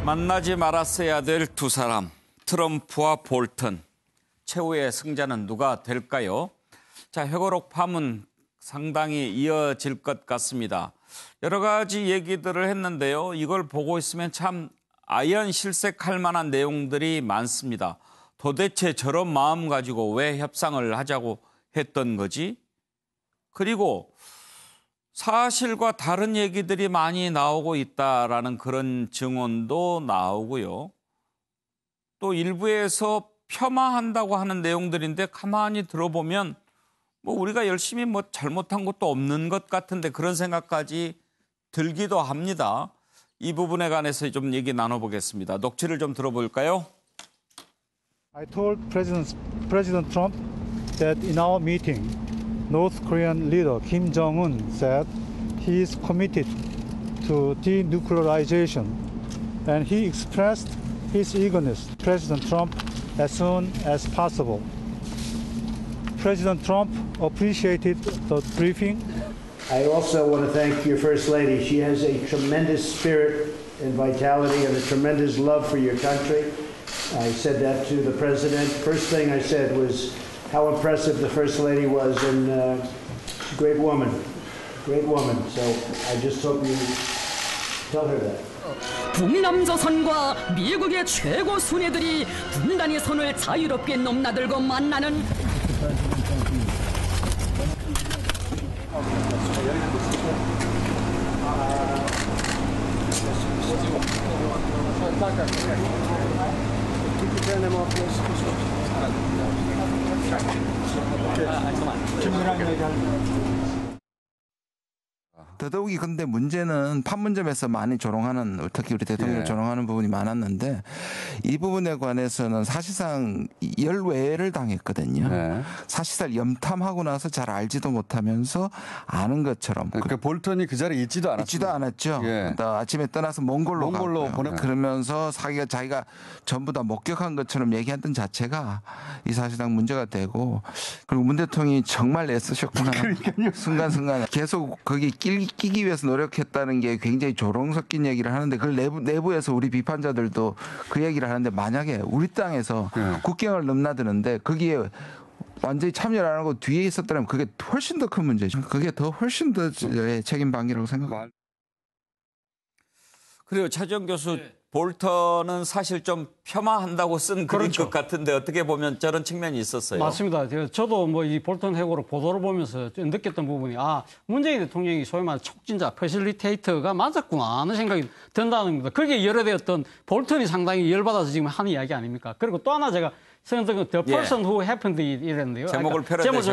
만나지 말았어야 될 두 사람, 트럼프와 볼턴. 최후의 승자는 누가 될까요? 자, 회고록 파문 상당히 이어질 것 같습니다. 여러 가지 얘기들을 했는데요. 이걸 보고 있으면 참 아연실색할 만한 내용들이 많습니다. 도대체 저런 마음 가지고 왜 협상을 하자고 했던 거지? 그리고 사실과 다른 얘기들이 많이 나오고 있다라는 그런 증언도 나오고요. 또 일부에서 폄하한다고 하는 내용들인데 가만히 들어보면 뭐 우리가 열심히 뭐 잘못한 것도 없는 것 같은데 그런 생각까지 들기도 합니다. 이 부분에 관해서 좀 얘기 나눠보겠습니다. 녹취를 좀 들어볼까요? I told President Trump that in our meeting, North Korean leader Kim Jong-un said he is committed to denuclearization, and he expressed his eagerness to President Trump as soon as possible. President Trump appreciated the briefing. I also want to thank your First Lady. She has a tremendous spirit and vitality and a tremendous love for your country. I said that to the President. First thing I said was how impressive the First Lady was, and great woman. So I just hope you tell her that. 북남조선과 미국의 최고 순회들이 분단의 선을 자유롭게 넘나들고 만나는 더더욱이 근데 문제는 판문점에서 많이 조롱하는, 특히 우리 대통령을 조롱하는 부분이 많았는데 이 부분에 관해서는 사실상 열외를 당했거든요. 사실상 염탐하고 나서 잘 알지도 못하면서 아는 것처럼. 그러니까 볼턴이 그 자리에 있지도 않았죠. 아침에 떠나서 몽골로 보내. 그러면서 자기가 전부 다 목격한 것처럼 얘기했던 자체가 이 사실상 문제가 되고, 그리고 문 대통령이 정말 애쓰셨구나. 순간순간 계속 거기 끼기 위해서 노력했다는 게 굉장히 조롱 섞인 얘기를 하는데, 그걸 내부에서 우리 비판자들도 그 얘기를 하는데, 만약에 우리 땅에서 국경을 넘나드는데 거기에 완전히 참여를 안 하고 뒤에 있었다면 그게 훨씬 더 큰 문제죠. 그게 훨씬 더 책임 방기라고 생각합니다. 그리고 차주영 교수, 볼턴은 사실 좀 폄하한다고 쓴 글인 것 같은데 어떻게 보면 저런 측면이 있었어요? 맞습니다. 저도 뭐 이 볼턴 회고록 보도를 보면서 좀 느꼈던 부분이, 문재인 대통령이 소위 말하는 촉진자, 퍼실리테이터가 맞았구나 하는 생각이 든다는 겁니다. 거기에 열애되었던 볼턴이 상당히 열받아서 지금 하는 이야기 아닙니까? 그리고 또 하나 제가 생각했던 건 The Person Who Happened It 이랬는데요. 제목을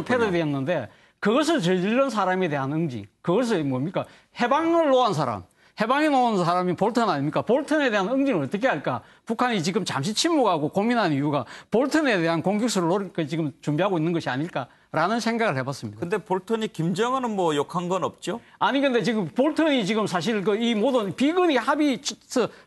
패러디했는데 그것을 저지른 사람에 대한 응징. 그것을 뭡니까? 해방을 놓은 사람. 해방에 놓은 사람이 볼턴 아닙니까? 볼턴에 대한 응징을 어떻게 할까? 북한이 지금 잠시 침묵하고 고민하는 이유가 볼턴에 대한 공격수를 지금 준비하고 있는 것이 아닐까라는 생각을 해봤습니다. 근데 볼턴이 김정은은 뭐 욕한 건 없죠? 아니, 근데 지금 볼턴이 지금 사실 이 모든 비건이 합의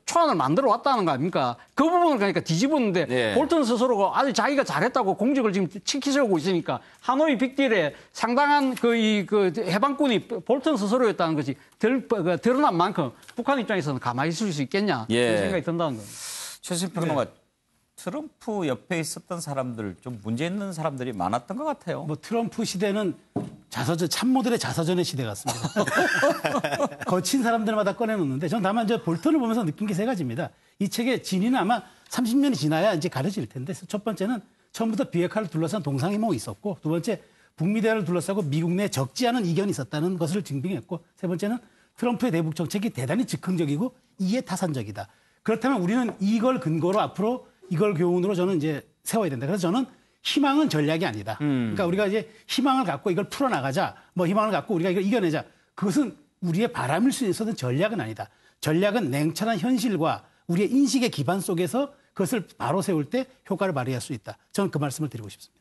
초안을 만들어 왔다는 거 아닙니까? 그 부분을 그러니까 뒤집었는데 볼턴 스스로가 아주 자기가 잘했다고 공직을 지금 치키세우고 있으니까 하노이 빅딜에 상당한 그 해방군이 볼턴 스스로였다는 것이 드러난 만큼 북한 입장에서는 가만히 있을 수 있겠냐 그런 생각이 든다는 겁니다. 최수진 평론가, 트럼프 옆에 있었던 사람들, 좀 문제 있는 사람들이 많았던 것 같아요. 뭐 트럼프 시대는 참모들의 자서전의 시대 같습니다. 거친 사람들마다 꺼내놓는데, 전 다만 볼턴을 보면서 느낀 게 세 가지입니다. 이 책의 진위는 아마 30년이 지나야 이제 가려질 텐데, 첫 번째는 처음부터 비핵화를 둘러싼 동상이몽이 있었고, 두 번째 북미 대화를 둘러싸고 미국 내에 적지 않은 이견이 있었다는 것을 증빙했고, 세 번째는 트럼프의 대북 정책이 대단히 즉흥적이고 이해타산적이다. 그렇다면 우리는 이걸 근거로 앞으로 이걸 교훈으로 저는 이제 세워야 된다. 그래서 저는 희망은 전략이 아니다. 그러니까 우리가 이제 희망을 갖고 이걸 풀어나가자, 뭐 희망을 갖고 우리가 이걸 이겨내자. 그것은 우리의 바람일 수 있어도 전략은 아니다. 전략은 냉철한 현실과 우리의 인식의 기반 속에서 그것을 바로 세울 때 효과를 발휘할 수 있다. 저는 그 말씀을 드리고 싶습니다.